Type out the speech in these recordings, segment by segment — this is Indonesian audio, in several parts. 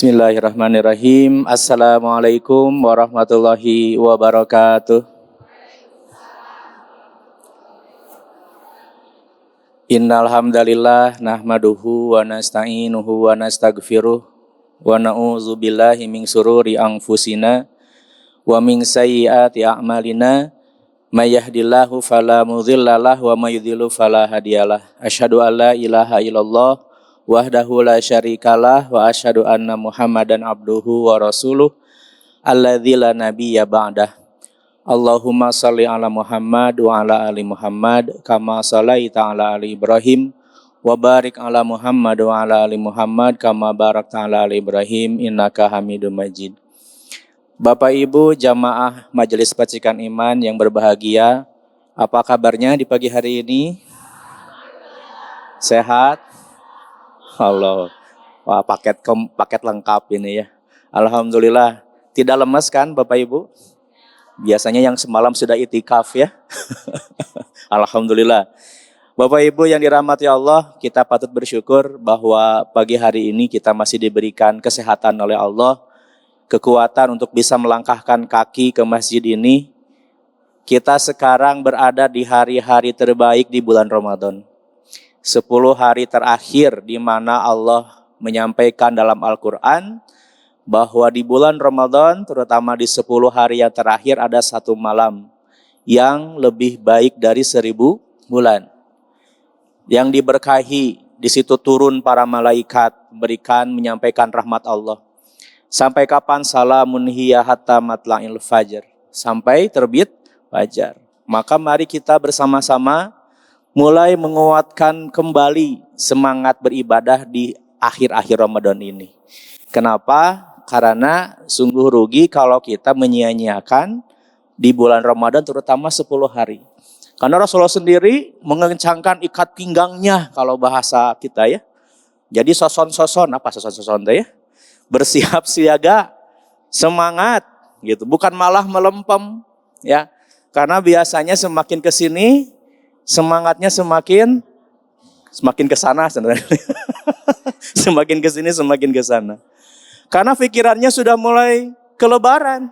Bismillahirrahmanirrahim. Assalamualaikum warahmatullahi wabarakatuh. Innal hamdalillah nahmaduhu wa nasta'inuhu wa nastaghfiruh wa na'udzu billahi min syururi anfusina wa min sayyiati a'malina may yahdihillahu fala mudhillalah wa may yudhlil fala hadiyalah. Asyhadu an la ilaha illallah wahdahu la syarikalah wa asyhadu anna Muhammadan abduhu wa rasuluh alladzi la nabiyya ba'dah. Allahumma shalli ala Muhammad wa ala ali Muhammad kama shallaita ala ali Ibrahim wa barik ala Muhammad wa ala ali Muhammad kama barakta ala ali Ibrahim innaka Hamidum Majid. Bapak Ibu jamaah Majelis Percikan Iman yang berbahagia, apa kabarnya di pagi hari ini? Sehat? Allah, wah paket lengkap ini ya. Alhamdulillah. Tidak lemas kan Bapak Ibu? Biasanya yang semalam sudah itikaf ya. Alhamdulillah. Bapak Ibu yang dirahmati Allah, kita patut bersyukur bahwa pagi hari ini kita masih diberikan kesehatan oleh Allah, kekuatan untuk bisa melangkahkan kaki ke masjid ini. Kita sekarang berada di hari-hari terbaik di bulan Ramadan. 10 hari terakhir di mana Allah menyampaikan dalam Al-Quran bahwa di bulan Ramadan, terutama di 10 hari yang terakhir ada satu malam yang lebih baik dari 1000 bulan. Yang diberkahi, di situ turun para malaikat, menyampaikan rahmat Allah. Sampai kapan? Salamun hiya hatta matla'il fajr. Sampai terbit fajar. Maka mari kita bersama-sama mulai menguatkan kembali semangat beribadah di akhir-akhir Ramadan ini. Kenapa? Karena sungguh rugi kalau kita menyia-nyiakan di bulan Ramadan terutama 10 hari. Karena Rasulullah sendiri mengencangkan ikat pinggangnya kalau bahasa kita ya. Jadi soson-soson, apa soson-soson itu ya? Bersiap siaga, semangat gitu. Bukan malah melempem ya. Karena biasanya semakin ke sini semangatnya semakin ke sana sebenarnya. Semakin ke sini semakin ke sana. Karena pikirannya sudah mulai ke lebaran.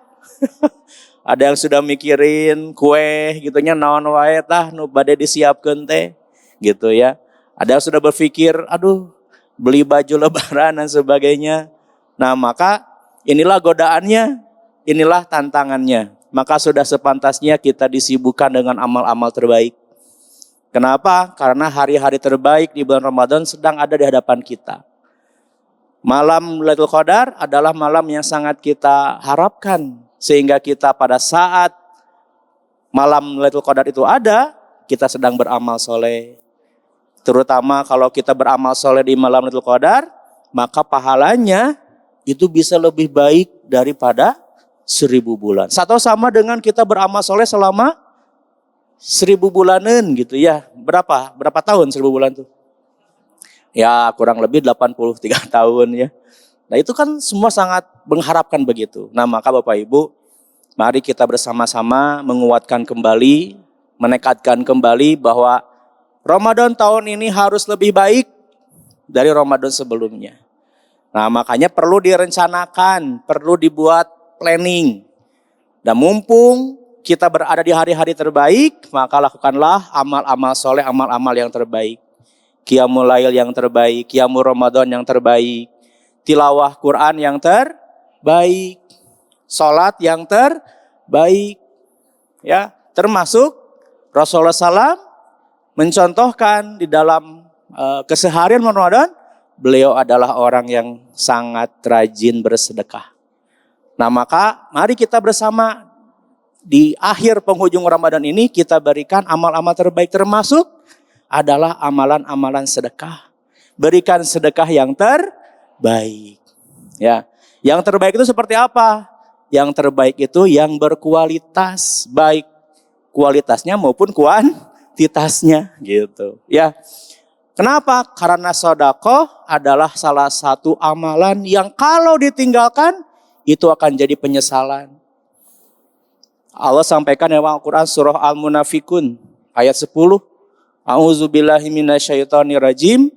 Ada yang sudah mikirin kue gitunya naon wae tah nu bade disiapkeun teh gitu ya. Ada yang sudah berpikir aduh beli baju lebaran dan sebagainya. Nah, maka inilah godaannya, inilah tantangannya. Maka sudah sepantasnya kita disibukkan dengan amal-amal terbaik. Kenapa? Karena hari-hari terbaik di bulan Ramadan sedang ada di hadapan kita. Malam Lailatul Qadar adalah malam yang sangat kita harapkan. Sehingga kita pada saat malam Lailatul Qadar itu ada, kita sedang beramal soleh. Terutama kalau kita beramal soleh di malam Lailatul Qadar, maka pahalanya itu bisa lebih baik daripada 1000 bulan. Atau sama dengan kita beramal soleh selama 1000 bulanan gitu ya. Berapa tahun 1000 bulan tuh? Ya kurang lebih 83 tahun ya. Nah itu kan semua sangat mengharapkan begitu. Nah maka Bapak Ibu, mari kita bersama-sama menguatkan kembali, menekadkan kembali bahwa Ramadan tahun ini harus lebih baik dari Ramadan sebelumnya. Nah makanya perlu direncanakan, perlu dibuat planning. Dan mumpung kita berada di hari-hari terbaik, maka lakukanlah amal-amal soleh, amal-amal yang terbaik. Qiyamul Lail yang terbaik, Qiyamul Ramadan yang terbaik, tilawah Quran yang terbaik, sholat yang terbaik. Ya, termasuk Rasulullah SAW mencontohkan di dalam keseharian Ramadan, beliau adalah orang yang sangat rajin bersedekah. Nah maka mari kita bersama di akhir penghujung Ramadan ini kita berikan amal-amal terbaik, termasuk adalah amalan-amalan sedekah. Berikan sedekah yang terbaik. Ya, yang terbaik itu seperti apa? Yang terbaik itu yang berkualitas, baik kualitasnya maupun kuantitasnya gitu. Ya. Kenapa? Karena sedekah adalah salah satu amalan yang kalau ditinggalkan itu akan jadi penyesalan. Allah sampaikan dalam Al-Quran surah Al-Munafikun ayat 10. A'udzubillahi minasyaitonirrajim.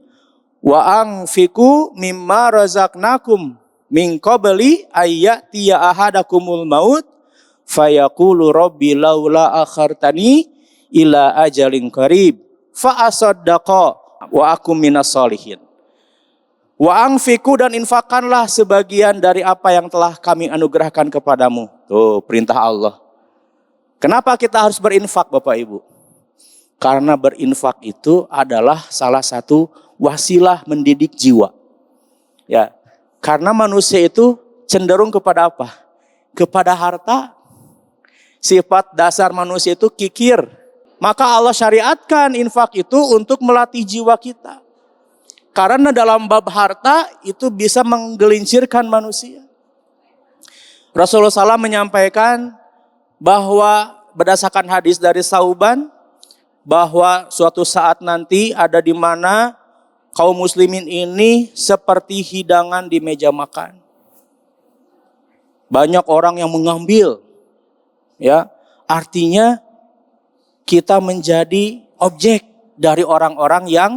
Wa anfiqu mimma razaqnakum min qabli ayyatiya ahadakumul maut fayaqulu rabbi laula akhartani ila ajalin qarib fa asaddaqa wa akum minas solihin. Wa anfiku, dan infakkanlah sebagian dari apa yang telah kami anugerahkan kepadamu. Tuh perintah Allah. Kenapa kita harus berinfak Bapak Ibu? Karena berinfak itu adalah salah satu wasilah mendidik jiwa. Ya, karena manusia itu cenderung kepada apa? Kepada harta. Sifat dasar manusia itu kikir. Maka Allah syariatkan infak itu untuk melatih jiwa kita. Karena dalam bab harta itu bisa menggelincirkan manusia. Rasulullah SAW menyampaikan bahwa berdasarkan hadis dari Sauban, bahwa suatu saat nanti ada di mana kaum muslimin ini seperti hidangan di meja makan. Banyak orang yang mengambil, ya, artinya kita menjadi objek dari orang-orang yang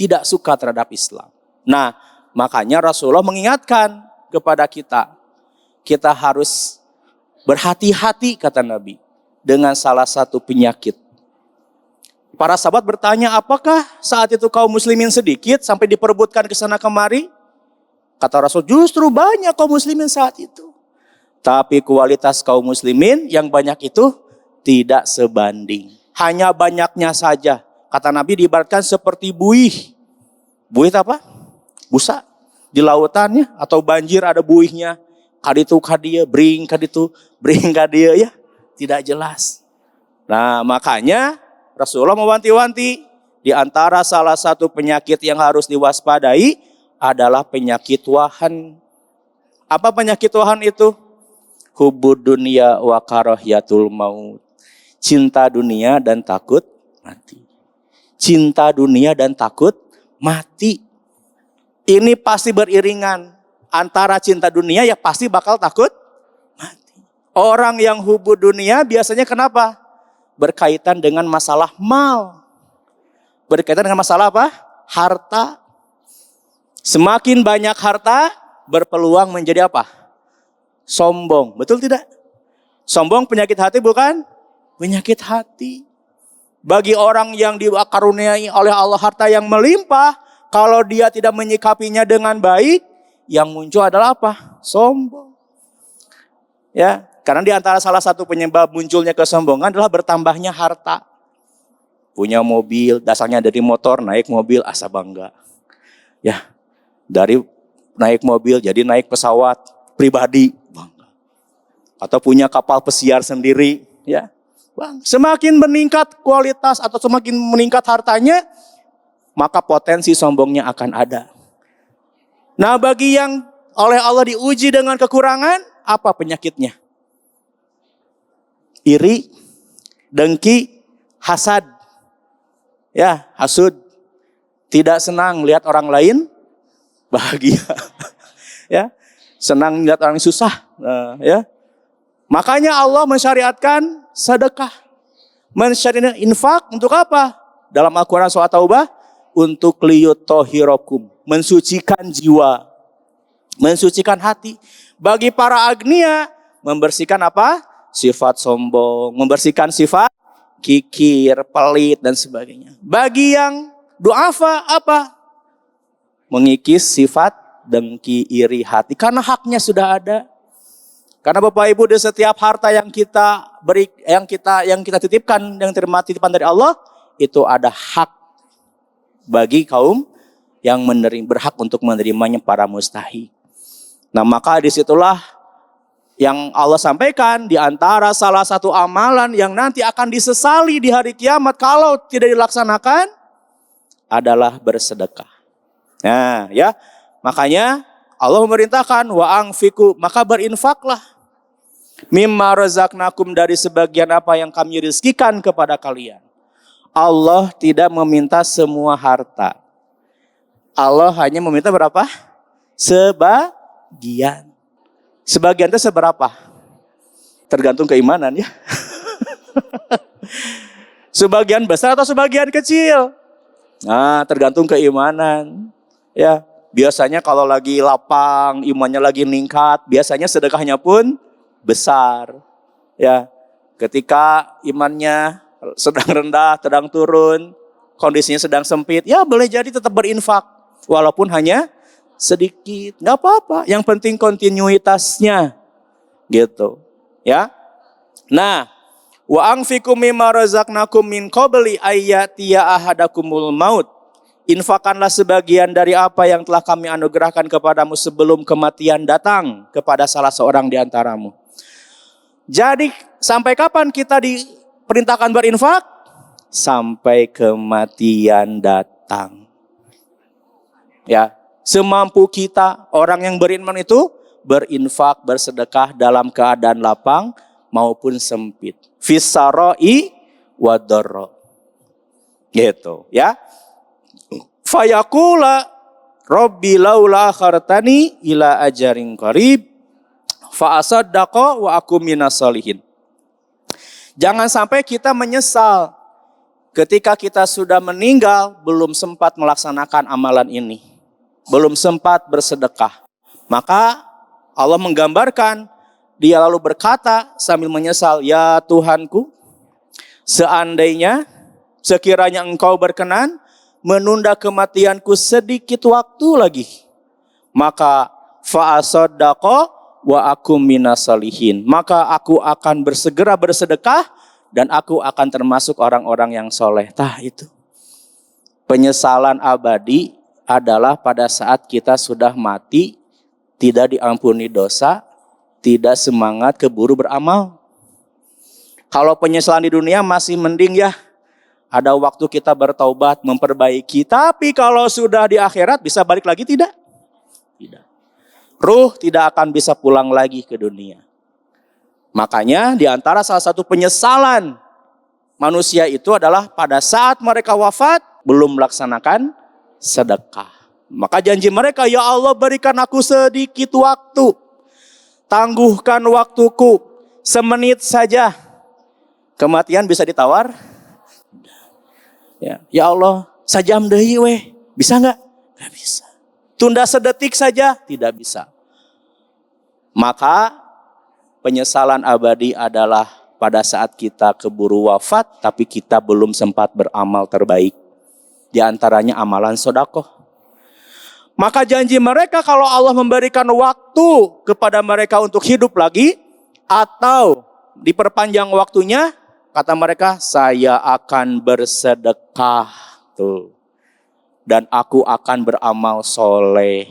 tidak suka terhadap Islam. Nah, makanya Rasulullah mengingatkan kepada kita, kita harus berhati-hati kata Nabi dengan salah satu penyakit. Para sahabat bertanya, apakah saat itu kaum muslimin sedikit sampai diperebutkan ke sana kemari? Kata Rasul, justru banyak kaum muslimin saat itu. Tapi kualitas kaum muslimin yang banyak itu tidak sebanding. Hanya banyaknya saja. Kata Nabi diibaratkan seperti buih. Buih apa? Busa. Di lautannya atau banjir ada buihnya. Kaditu kadia, bring kaditu, bring kadia, ya. Tidak jelas. Nah, makanya Rasulullah mewanti-wanti, di antara salah satu penyakit yang harus diwaspadai adalah penyakit wahan. Apa penyakit wahan itu? Hubbud dunya wa karahiyatul maut. Cinta dunia dan takut mati. Cinta dunia dan takut mati. Ini pasti beriringan. Antara cinta dunia ya pasti bakal takut mati. Orang yang hubbud dunia biasanya kenapa? Berkaitan dengan masalah mal. Berkaitan dengan masalah apa? Harta. Semakin banyak harta, berpeluang menjadi apa? Sombong. Betul tidak? Sombong penyakit hati bukan? Penyakit hati. Bagi orang yang dikaruniai oleh Allah harta yang melimpah, kalau dia tidak menyikapinya dengan baik, yang muncul adalah apa? Sombong. Ya, karena di antara salah satu penyebab munculnya kesombongan adalah bertambahnya harta. Punya mobil, dasarnya dari motor, naik mobil, asa bangga. Ya, dari naik mobil jadi naik pesawat pribadi, bangga. Atau punya kapal pesiar sendiri, ya. Bang, semakin meningkat kualitas atau semakin meningkat hartanya, maka potensi sombongnya akan ada. Nah, bagi yang oleh Allah diuji dengan kekurangan, apa penyakitnya? Iri, dengki, hasad. Ya, hasud. Tidak senang lihat orang lain bahagia. Ya, senang lihat orang susah. Ya. Makanya Allah mensyariatkan sedekah. Mensyariatkan infak untuk apa? Dalam Al-Quran surah Taubah, untuk liyutahhirakum, mensucikan jiwa, mensucikan hati. Bagi para agnia, membersihkan apa? Sifat sombong, membersihkan sifat kikir, pelit dan sebagainya. Bagi yang duafa apa? Mengikis sifat dengki, iri hati, karena haknya sudah ada. Karena Bapak Ibu, di setiap harta yang kita beri, yang kita titipkan, yang terima titipan dari Allah, itu ada hak bagi kaum yang berhak untuk menerimanya, para mustahik. Nah, maka disitulah yang Allah sampaikan, di antara salah satu amalan yang nanti akan disesali di hari kiamat kalau tidak dilaksanakan adalah bersedekah. Nah, ya, makanya Allah memerintahkan wa anfiqu, maka berinfaklah. Mimma razaqnakum, dari sebagian apa yang kami rizkikan kepada kalian. Allah tidak meminta semua harta. Allah hanya meminta berapa? Sebagian. Sebagian itu seberapa? Tergantung keimanan ya. Sebagian besar atau sebagian kecil? Nah, tergantung keimanan. Ya. Biasanya kalau lagi lapang, imannya lagi meningkat, biasanya sedekahnya pun besar. Ya, ketika imannya sedang rendah, sedang turun, kondisinya sedang sempit, ya boleh jadi tetap berinfak, walaupun hanya sedikit, nggak apa-apa. Yang penting kontinuitasnya, gitu. Ya, nah, wa anfiqu mimma razaqnakum min qabli ayyatiya ahadakumul maut. Infakkanlah sebagian dari apa yang telah kami anugerahkan kepadamu sebelum kematian datang kepada salah seorang di antaramu. Jadi sampai kapan kita diperintahkan berinfak? Sampai kematian datang. Ya, semampu kita, orang yang beriman itu berinfak, bersedekah dalam keadaan lapang maupun sempit. Fisaroi wadarro. Gitu, ya. Fayaqula Rabbi laula akhartani ila ajarin qarib fa asaddaqa wa akum minas solihin. Jangan sampai kita menyesal ketika kita sudah meninggal belum sempat melaksanakan amalan ini, belum sempat bersedekah. Maka Allah menggambarkan, dia lalu berkata sambil menyesal, ya Tuhanku, seandainya sekiranya engkau berkenan menunda kematianku sedikit waktu lagi, maka fa'asaddaqa wa akum minas salihin. Maka aku akan bersegera bersedekah dan aku akan termasuk orang-orang yang soleh. Itu penyesalan abadi adalah pada saat kita sudah mati, tidak diampuni dosa, tidak semangat keburu beramal. Kalau penyesalan di dunia masih mending ya, ada waktu kita bertaubat, memperbaiki. Tapi kalau sudah di akhirat bisa balik lagi tidak? Tidak. Ruh tidak akan bisa pulang lagi ke dunia. Makanya di antara salah satu penyesalan manusia itu adalah pada saat mereka wafat belum melaksanakan sedekah. Maka janji mereka, ya Allah berikan aku sedikit waktu. Tangguhkan waktuku semenit saja. Kematian bisa ditawar? Ya Allah, sajam deui weh. Bisa enggak? Enggak bisa. Tunda sedetik saja? Tidak bisa. Maka penyesalan abadi adalah pada saat kita keburu wafat, tapi kita belum sempat beramal terbaik. Di antaranya amalan sedekah. Maka janji mereka kalau Allah memberikan waktu kepada mereka untuk hidup lagi, atau diperpanjang waktunya, kata mereka, saya akan bersedekah. Tuh. Dan aku akan beramal soleh.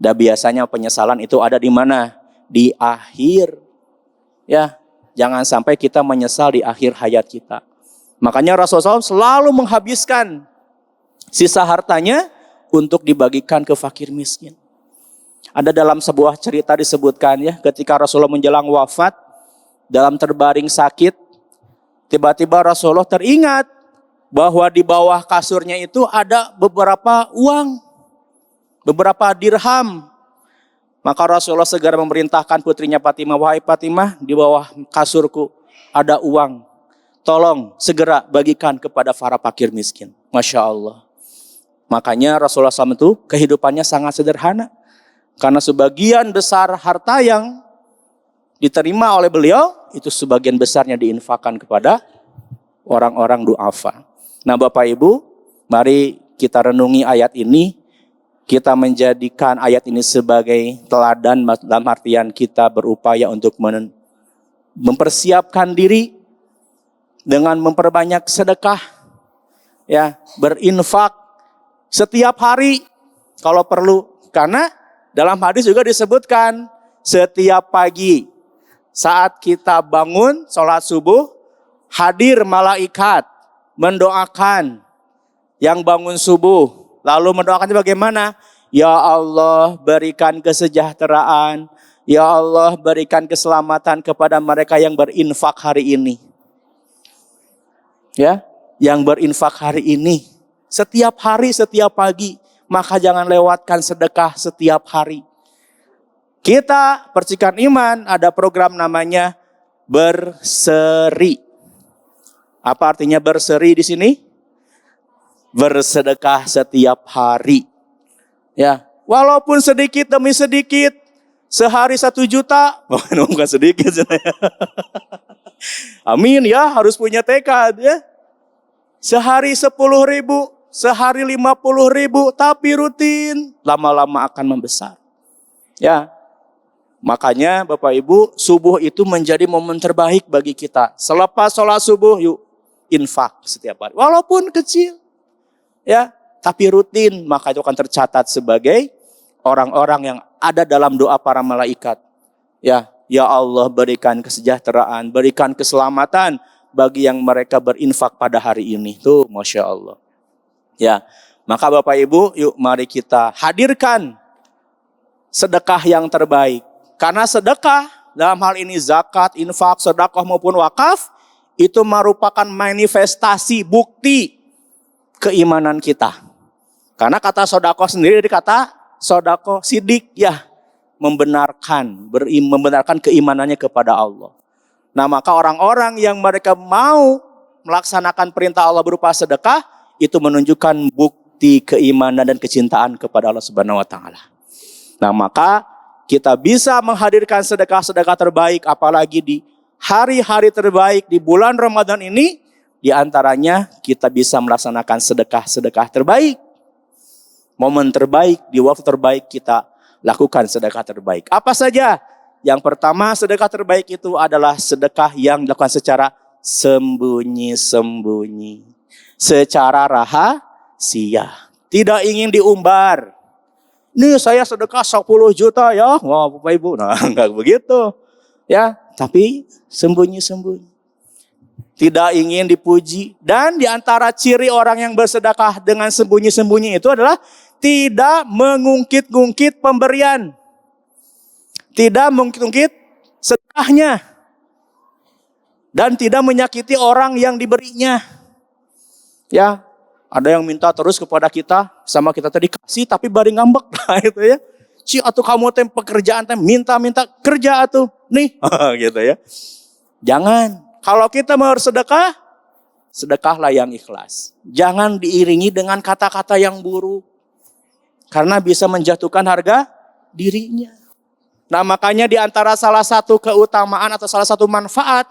Dan biasanya penyesalan itu ada di mana? Di akhir. Ya, jangan sampai kita menyesal di akhir hayat kita. Makanya Rasulullah SAW selalu menghabiskan sisa hartanya untuk dibagikan ke fakir miskin. Ada dalam sebuah cerita disebutkan ya, ketika Rasulullah menjelang wafat, dalam terbaring sakit, tiba-tiba Rasulullah teringat bahwa di bawah kasurnya itu ada beberapa uang, beberapa dirham. Maka Rasulullah segera memerintahkan putrinya Fatimah, wahai Fatimah, di bawah kasurku ada uang. Tolong segera bagikan kepada para fakir miskin. Masya Allah. Makanya Rasulullah SAW itu kehidupannya sangat sederhana. Karena sebagian besar harta yang diterima oleh beliau, itu sebagian besarnya diinfakkan kepada orang-orang du'afa. Nah Bapak Ibu, mari kita renungi ayat ini. Kita menjadikan ayat ini sebagai teladan dalam artian kita berupaya untuk mempersiapkan diri dengan memperbanyak sedekah, ya, berinfak setiap hari kalau perlu. Karena dalam hadis juga disebutkan setiap pagi saat kita bangun sholat subuh, hadir malaikat mendoakan yang bangun subuh. Lalu mendoakannya bagaimana? Ya Allah berikan kesejahteraan. Ya Allah berikan keselamatan kepada mereka yang berinfak hari ini. Ya, yang berinfak hari ini. Setiap hari, setiap pagi. Maka jangan lewatkan sedekah setiap hari. Kita Percikan Iman ada program namanya Berseri. Apa artinya berseri di sini? Bersedekah setiap hari. Ya, Walaupun sedikit demi sedikit, sehari 1 juta, bukan sedikit. Amin ya, harus punya tekad ya. Sehari 10.000, sehari 50.000, tapi rutin, lama-lama akan membesar. Ya, makanya Bapak Ibu, subuh itu menjadi momen terbaik bagi kita. Selepas sholat subuh, yuk infak setiap hari. Walaupun kecil, ya, tapi rutin, maka itu akan tercatat sebagai orang-orang yang ada dalam doa para malaikat. Ya, ya Allah berikan kesejahteraan, berikan keselamatan bagi yang mereka berinfak pada hari ini. Tuh, Masya Allah. Ya, maka Bapak Ibu, yuk mari kita hadirkan sedekah yang terbaik. Karena sedekah, dalam hal ini zakat, infak, sedekah maupun wakaf, itu merupakan manifestasi bukti keimanan kita. Karena kata sedekah sendiri dari kata sedekah sidik, ya, membenarkan keimanannya kepada Allah. Nah, maka orang-orang yang mereka mau melaksanakan perintah Allah berupa sedekah, itu menunjukkan bukti keimanan dan kecintaan kepada Allah Subhanahu wa taala. Nah, maka kita bisa menghadirkan sedekah-sedekah terbaik, apalagi di hari-hari terbaik di bulan Ramadan ini. Di antaranya kita bisa melaksanakan sedekah-sedekah terbaik. Momen terbaik, di waktu terbaik kita lakukan sedekah terbaik. Apa saja? Yang pertama, sedekah terbaik itu adalah sedekah yang dilakukan secara sembunyi-sembunyi. Secara rahasia. Tidak ingin diumbar. Nih saya sedekah 10 juta ya. Wah, Bapak Ibu. Nah, enggak begitu. Ya, tapi sembunyi-sembunyi. Tidak ingin dipuji. Dan di antara ciri orang yang bersedekah dengan sembunyi-sembunyi itu adalah tidak mengungkit-ungkit pemberian. Tidak mengungkit-ungkit sedekahnya. Dan tidak menyakiti orang yang diberinya. Ya, ada yang minta terus kepada kita, sama kita tadi kasih tapi bari ngambek. Nah, itu ya. Si atuh kamu tem pekerjaan tem minta-minta kerja atuh. Nih, gitu ya. Jangan. Kalau kita mau bersedekah, sedekahlah yang ikhlas. Jangan diiringi dengan kata-kata yang buruk. Karena bisa menjatuhkan harga dirinya. Nah, makanya di antara salah satu keutamaan atau salah satu manfaat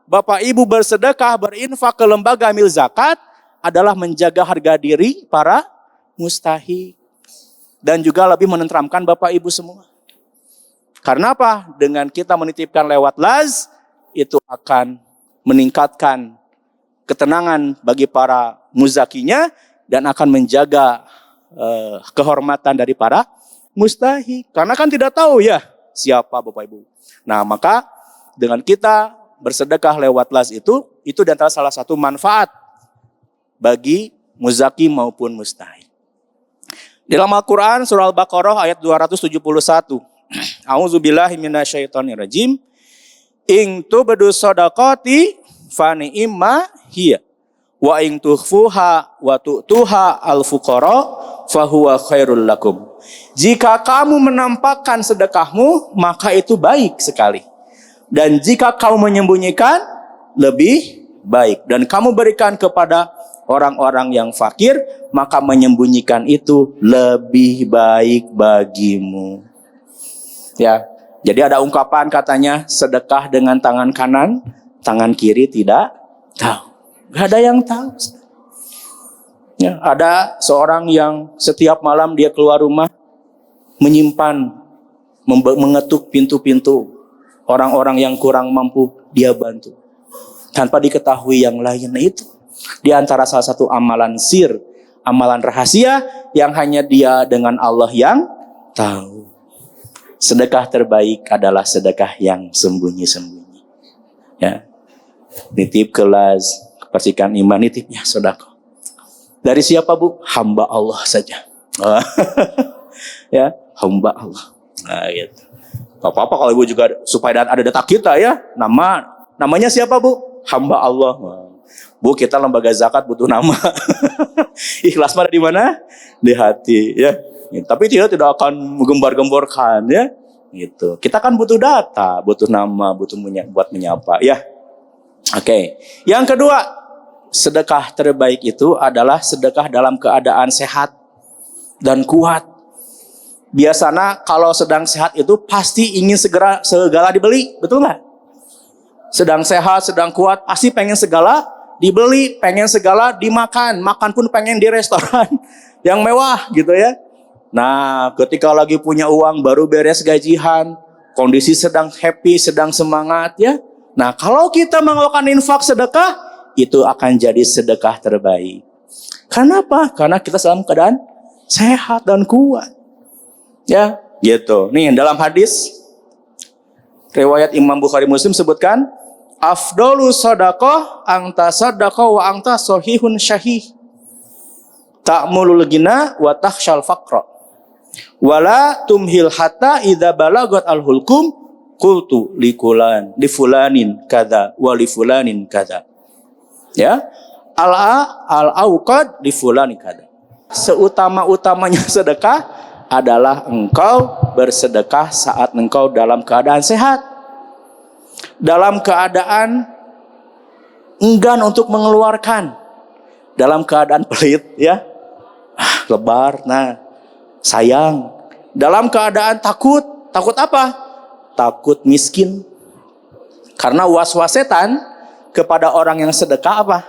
Bapak Ibu bersedekah, berinfak ke lembaga amil zakat adalah menjaga harga diri para mustahik. Dan juga lebih menenteramkan Bapak Ibu semua. Karena apa? Dengan kita menitipkan lewat laz, itu akan meningkatkan ketenangan bagi para muzakinya dan akan menjaga kehormatan dari para mustahik. Karena kan tidak tahu ya siapa Bapak Ibu. Nah, maka dengan kita bersedekah lewat las itu di antara salah satu manfaat bagi muzaki maupun mustahik. Dalam Al-Quran surah Al-Baqarah ayat 271. A'udzubillahi minasyaitonirrajim. In tubdu shadaqati fa ni'ma hiya wa in tukhfuha wa tu'tuha al-fuqara fa huwa khairul lakum. Jika kamu menampakkan sedekahmu, maka itu baik sekali. Dan jika kamu menyembunyikan, lebih baik. Dan kamu berikan kepada orang-orang yang fakir, maka menyembunyikan itu lebih baik bagimu. Ya, jadi ada ungkapan katanya sedekah dengan tangan kanan, tangan kiri tidak tahu. Gak ada yang tahu. Ya, ada seorang yang setiap malam dia keluar rumah menyimpan, mengetuk pintu-pintu orang-orang yang kurang mampu dia bantu tanpa diketahui yang lain. Itu di antara salah satu amalan sir, amalan rahasia yang hanya dia dengan Allah yang tahu. Sedekah terbaik adalah sedekah yang sembunyi-sembunyi. Ya, nitip kelas, kepersikan iman, nitipnya sedekah. Dari siapa Bu? Hamba Allah saja. Ya, hamba Allah. Nah, gitu. Gak apa-apa kalau Ibu juga supaya ada data kita ya. Namanya siapa Bu? Hamba Allah. Bu, kita lembaga zakat butuh nama. Ikhlas mah di mana? Di hati ya. Tapi tidak akan menggembar-gemborkan ya. Gitu. Kita kan butuh data, butuh nama, buat menyapa ya. Oke. Yang kedua, sedekah terbaik itu adalah sedekah dalam keadaan sehat dan kuat. biasanya kalau sedang sehat itu pasti ingin segala dibeli, betul nggak? Sedang sehat, sedang kuat, pasti pengen segala dibeli, pengen segala dimakan, makan pun pengen di restoran yang mewah gitu ya. Nah, ketika lagi punya uang, baru beres gajian, kondisi sedang happy, sedang semangat ya. Nah, kalau kita melakukan infak sedekah, itu akan jadi sedekah terbaik. Kenapa? Karena kita dalam keadaan sehat dan kuat. Ya, gitu. Nih, dalam hadis riwayat Imam Bukhari Muslim sebutkan, afdolu sadaqah anta sadaqah wa anta sahihun syahih. Ta'mulul gina wa takhshal faqra. Wala tumhil hatta idza balagat al-hulkum qultu li fulanin kadza wa li fulanin kadza. Ya. Al-auqad li fulanin kadza. Seutama-utamanya sedekah adalah engkau bersedekah saat engkau dalam keadaan sehat. Dalam keadaan enggan untuk mengeluarkan. Dalam keadaan pelit ya. Lebar, sayang. Dalam keadaan takut. Takut apa? Takut miskin. Karena was-was setan kepada orang yang sedekah apa?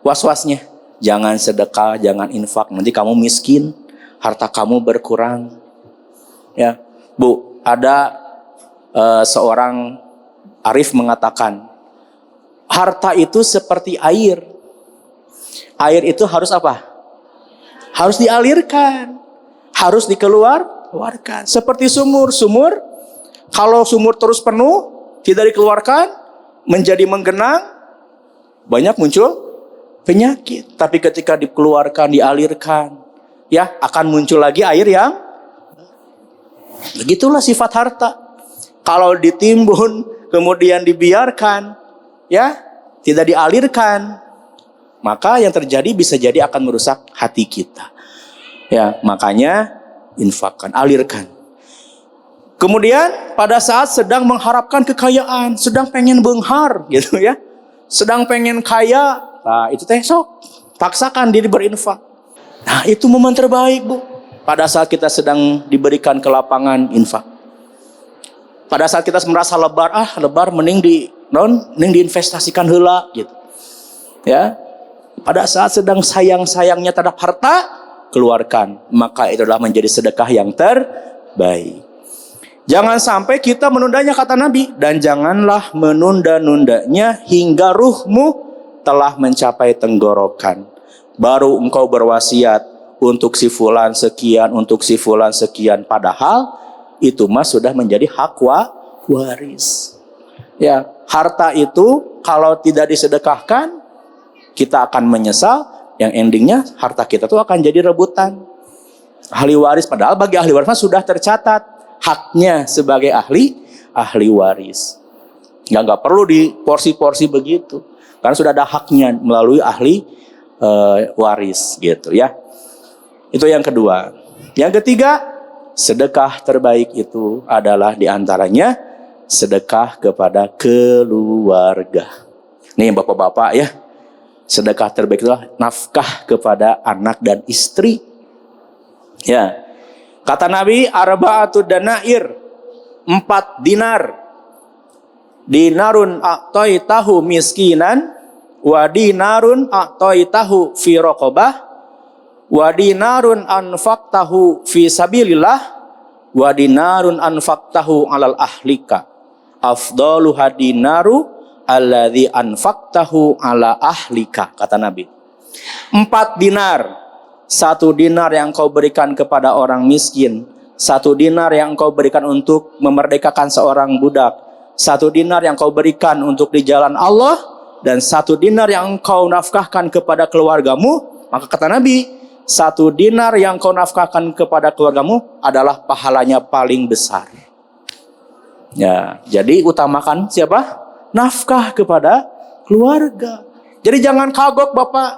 Was-wasnya. Jangan sedekah, jangan infak. Nanti kamu miskin. Harta kamu berkurang. Ya, Bu, ada seorang arif mengatakan, harta itu seperti air. Air itu harus apa? Harus dialirkan. Harus dikeluarkan. Seperti sumur. Sumur, kalau sumur terus penuh, tidak dikeluarkan, menjadi menggenang, banyak muncul penyakit. Tapi ketika dikeluarkan, dialirkan, ya akan muncul lagi air yang begitulah sifat harta. Kalau ditimbun kemudian dibiarkan, ya tidak dialirkan, maka yang terjadi bisa jadi akan merusak hati kita. Ya, makanya infakkan, alirkan. Kemudian pada saat sedang mengharapkan kekayaan, sedang pengen benghar gitu ya, sedang pengen kaya, nah itu sok paksakan diri berinfak. Nah, itu momen terbaik, Bu. Pada saat kita sedang diberikan ke lapangan infak. Pada saat kita merasa lebar, lebar mending diinvestasikan heula gitu. Ya. Pada saat sedang sayang-sayangnya terhadap harta, keluarkan. Maka itu adalah menjadi sedekah yang terbaik. Jangan sampai kita menundanya, kata Nabi, dan janganlah menunda-nundanya hingga ruhmu telah mencapai tenggorokan. Baru engkau berwasiat untuk si fulan sekian, untuk si fulan sekian. Padahal itu mas sudah menjadi hak waris. Ya, harta itu kalau tidak disedekahkan, kita akan menyesal. Yang endingnya harta kita tuh akan jadi rebutan. Ahli waris, padahal bagi ahli waris sudah tercatat haknya sebagai ahli waris. Nggak perlu di porsi-porsi begitu. Karena sudah ada haknya melalui ahli waris gitu ya. Itu yang kedua. Yang ketiga, sedekah terbaik itu adalah diantaranya sedekah kepada keluarga. Nih bapak-bapak ya, sedekah terbaik itu adalah nafkah kepada anak dan istri. Ya, kata Nabi, arba'atu danair, 4 dinar. Dinarun a'taitahu miskinan, wa dinarun a'taitahu fi raqabah, wa dinarun anfaqtahu fi sabilillah, wa dinarun anfaqtahu alal ahlika. Afdalu hadinaru alladzi anfaqtahu ala ahlika, kata Nabi. 4 dinar. 1 dinar yang kau berikan kepada orang miskin, 1 dinar yang kau berikan untuk memerdekakan seorang budak, 1 dinar yang kau berikan untuk di jalan Allah, dan 1 dinar yang kau nafkahkan kepada keluargamu. Maka kata Nabi, 1 dinar yang kau nafkahkan kepada keluargamu adalah pahalanya paling besar. Ya, jadi utamakan siapa? Nafkah kepada keluarga. Jadi jangan kagok bapak,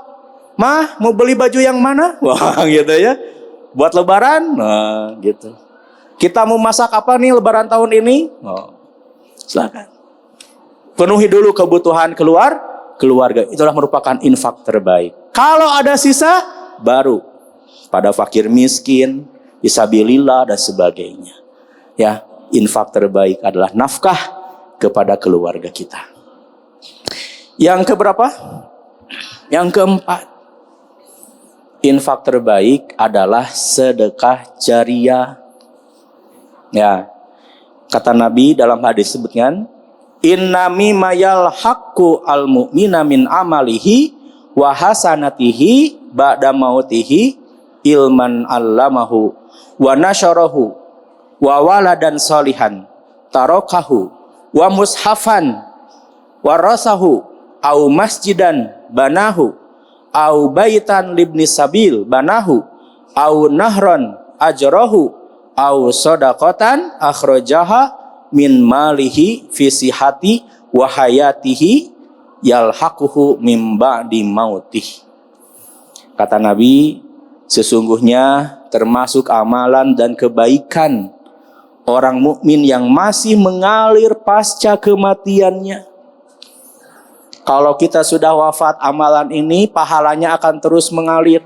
mah mau beli baju yang mana? Wah gitu ya, buat lebaran. Nah gitu. Kita mau masak apa nih lebaran tahun ini? Oh, silakan. Penuhi dulu kebutuhan keluarga. Itulah merupakan infak terbaik. Kalau ada sisa, baru pada fakir miskin, fisabilillah dan sebagainya. Ya, infak terbaik adalah nafkah kepada keluarga kita. Yang keberapa? Yang keempat, infak terbaik adalah sedekah jariyah. Ya, kata Nabi dalam hadis sebutkan, inna mimma yalhaqqu al-mu'mina min amalihi wa hasanatihi ba'da mautihi ilman allamahu wa nasyarahu wa waladan salihan tarakahu wa mushafan warasahu au masjidan banahu au baitan libni sabil banahu au nahran ajrahu au sadaqatan akhrajaha min malihi fi sihati wa hayatihi yalhaquhu mim ba'di mautih. Kata Nabi, sesungguhnya termasuk amalan dan kebaikan orang mukmin yang masih mengalir pasca kematiannya. Kalau kita sudah wafat, amalan ini pahalanya akan terus mengalir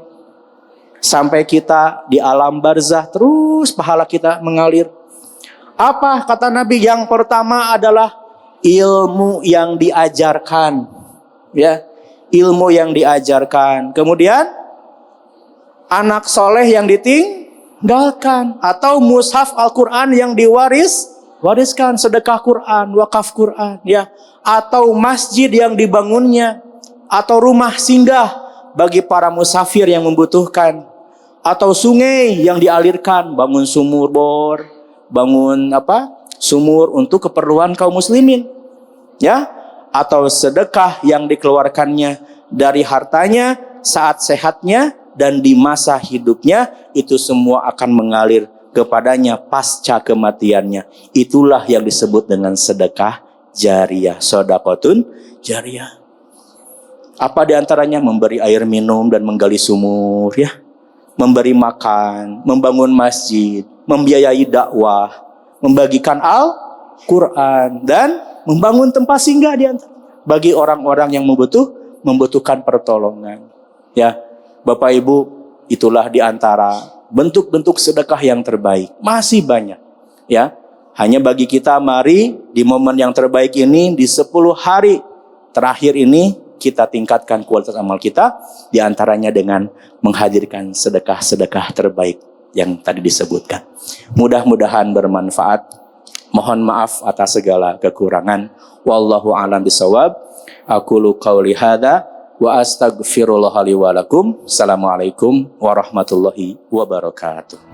sampai kita di alam barzah, terus pahala kita mengalir. Apa kata Nabi? Yang pertama adalah ilmu yang diajarkan, ya, ilmu yang diajarkan. Kemudian anak soleh yang ditinggalkan, atau mushaf Al-Quran yang wariskan, sedekah Quran, wakaf Quran, ya, atau masjid yang dibangunnya, atau rumah singgah bagi para musafir yang membutuhkan, atau sungai yang dialirkan, bangun sumur bor, bangun sumur untuk keperluan kaum muslimin, ya, atau sedekah yang dikeluarkannya dari hartanya saat sehatnya dan di masa hidupnya, itu semua akan mengalir kepadanya pasca kematiannya. Itulah yang disebut dengan sedekah jariyah, sedekatun jariyah. Apa diantaranya? Memberi air minum dan menggali sumur, ya, memberi makan, membangun masjid, membiayai dakwah, membagikan Al-Quran, dan membangun tempat singgah bagi orang-orang yang membutuhkan pertolongan. Ya, Bapak Ibu, itulah diantara bentuk-bentuk sedekah yang terbaik. Masih banyak, ya. Hanya bagi kita, mari di momen yang terbaik ini, di 10 hari terakhir ini, kita tingkatkan kualitas amal kita, diantaranya dengan menghadirkan sedekah-sedekah terbaik yang tadi disebutkan. Mudah-mudahan bermanfaat. Mohon maaf atas segala kekurangan. Wallahu a'lam bishawab. Aqulu qauli hadza wa astaghfirullah li wa lakum. Assalamualaikum warahmatullahi wabarakatuh.